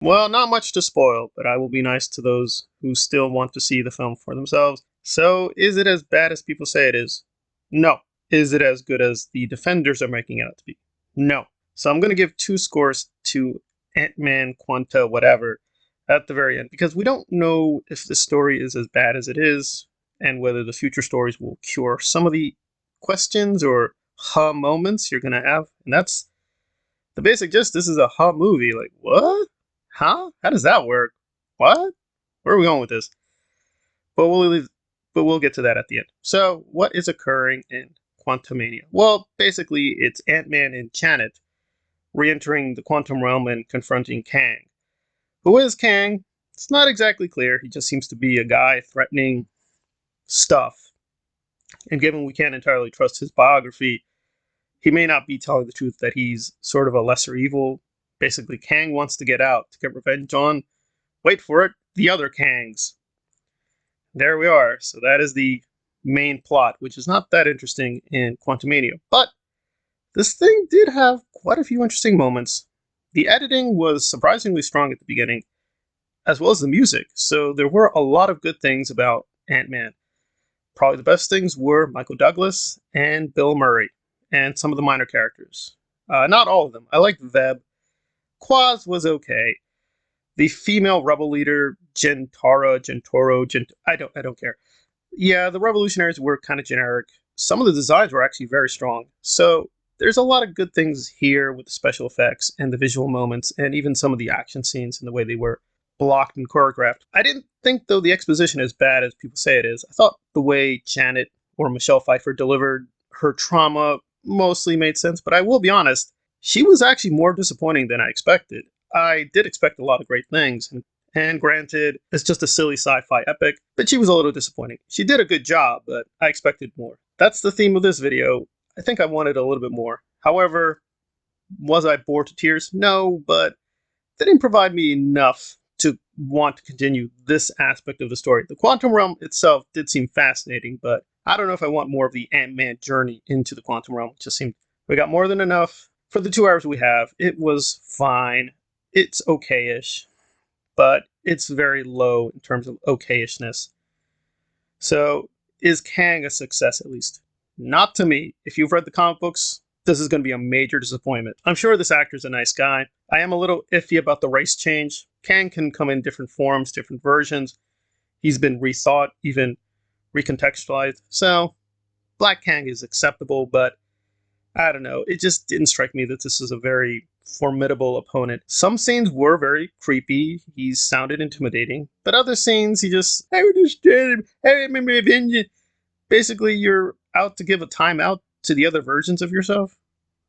Well, not much to spoil, but I will be nice to those who still want to see the film for themselves. So, is it as bad as people say it is? No. Is it as good as the defenders are making it out to be? No. So, I'm going to give two scores to Antman, Quanta, whatever, at the very end, because we don't know if the story is as bad as it is, and whether the future stories will cure some of the questions or moments you're going to have. And that's the basic gist. This is a movie. Like, what? Huh? How does that work? What? Where are we going with this? But we'll get to that at the end. So, what is occurring in Quantumania? Well, basically, it's Ant-Man and Janet re-entering the quantum realm and confronting Kang. Who is Kang? It's not exactly clear. He just seems to be a guy threatening stuff. And given we can't entirely trust his biography, he may not be telling the truth that he's sort of a lesser evil. Basically, Kang wants to get out to get revenge on, wait for it, the other Kangs. There we are. So that is the main plot, which is not that interesting in Quantumania. But this thing did have quite a few interesting moments. The editing was surprisingly strong at the beginning, as well as the music. So there were a lot of good things about Ant-Man. Probably the best things were Michael Douglas and Bill Murray, and some of the minor characters. Not all of them. I liked Veb. Quaz was okay. The female rebel leader, I don't care. Yeah, the revolutionaries were kind of generic. Some of the designs were actually very strong. So there's a lot of good things here with the special effects and the visual moments, and even some of the action scenes and the way they were blocked and choreographed. I didn't think, though, the exposition as bad as people say it is. I thought the way Janet or Michelle Pfeiffer delivered her trauma mostly made sense, but I will be honest, she was actually more disappointing than I expected. I did expect a lot of great things, and granted, it's just a silly sci-fi epic, but she was a little disappointing. She did a good job, but I expected more. That's the theme of this video. I think I wanted a little bit more. However, was I bored to tears? No, but they didn't provide me enough to want to continue this aspect of the story. The quantum realm itself did seem fascinating, but I don't know if I want more of the Ant-Man journey into the quantum realm. It just seemed we got more than enough for the 2 hours we have. It was fine. It's okay-ish, but it's very low in terms of okay-ishness. So, is Kang a success at least? Not to me. If you've read the comic books, this is going to be a major disappointment. I'm sure this actor's a nice guy. I am a little iffy about the race change. Kang can come in different forms, different versions. He's been rethought, even recontextualized. So, Black Kang is acceptable, but I don't know. It just didn't strike me that this is a very formidable opponent. Some scenes were very creepy. He sounded intimidating. But other scenes, he just, I understand him. I remember avenging. Basically, you're out to give a timeout to the other versions of yourself.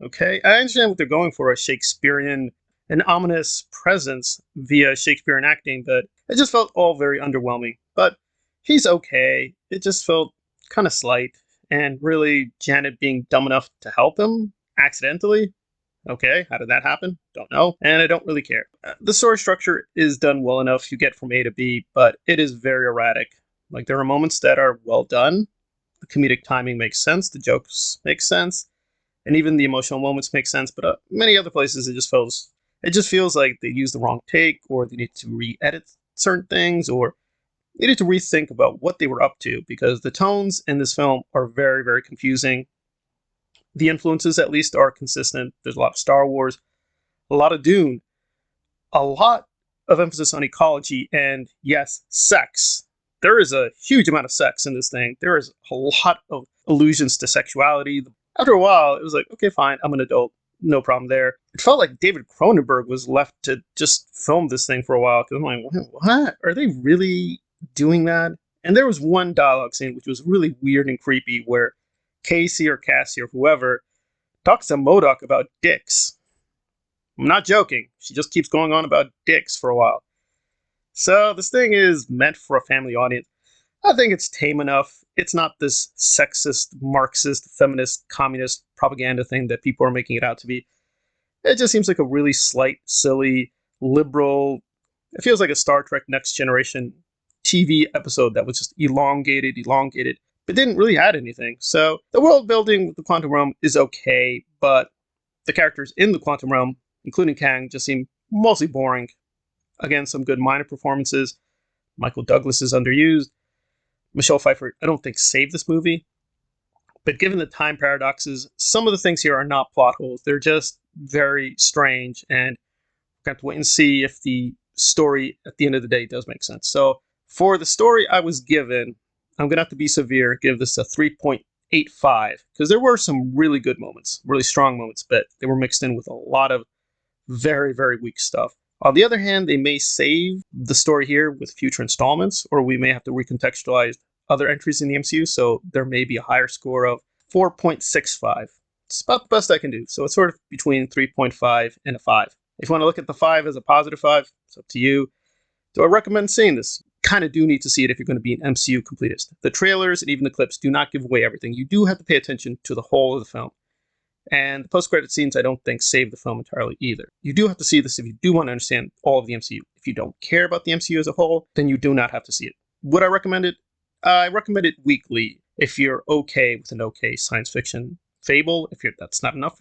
Okay? I understand what they're going for, a Shakespearean, an ominous presence via Shakespearean acting, but it just felt all very underwhelming. But he's okay. It just felt kind of slight. And really, Janet being dumb enough to help him accidentally. Okay, how did that happen? Don't know, and I don't really care. The story structure is done well enough. You get from A to B, but it is very erratic. Like, there are moments that are well done. The comedic timing makes sense. The jokes make sense. And even the emotional moments make sense. But many other places, it just feels like they used the wrong take, or they need to re-edit certain things, or needed to rethink about what they were up to, because the tones in this film are very, very confusing. The influences, at least, are consistent. There's a lot of Star Wars, a lot of Dune, a lot of emphasis on ecology, and yes, sex. There is a huge amount of sex in this thing. There is a lot of allusions to sexuality. After a while, it was like, okay, fine, I'm an adult. No problem there. It felt like David Cronenberg was left to just film this thing for a while, because I'm like, what? Are they really doing that? And there was one dialogue scene which was really weird and creepy, where Casey or Cassie or whoever talks to MODOK about dicks. I'm not joking. She just keeps going on about dicks for a while. So this thing is meant for a family audience. I think it's tame enough. It's not this sexist, Marxist, feminist, communist propaganda thing that people are making it out to be. It just seems like a really slight, silly, liberal. It feels like a Star Trek Next Generation TV episode that was just elongated, but didn't really add anything. So the world building with the quantum realm is okay, but the characters in the quantum realm, including Kang, just seem mostly boring. Again, some good minor performances. Michael Douglas is underused. Michelle Pfeiffer, I don't think saved this movie. But given the time paradoxes, some of the things here are not plot holes. They're just very strange, and we're going to have to wait and see if the story at the end of the day does make sense. So for the story I was given, I'm going to have to be severe, give this a 3.85, because there were some really good moments, really strong moments, but they were mixed in with a lot of very, very weak stuff. On the other hand, they may save the story here with future installments, or we may have to recontextualize other entries in the MCU, so there may be a higher score of 4.65. It's about the best I can do, so it's sort of between 3.5 and a 5. If you want to look at the 5 as a positive 5, it's up to you. Do I recommend seeing this? Kind of do need to see it if you're going to be an MCU completist. The trailers and even the clips do not give away everything. You do have to pay attention to the whole of the film. And the post-credit scenes, I don't think, save the film entirely either. You do have to see this if you do want to understand all of the MCU. If you don't care about the MCU as a whole, then you do not have to see it. Would I recommend it? I recommend it weekly if you're okay with an okay science fiction fable. If that's not enough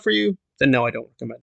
for you, then no, I don't recommend it.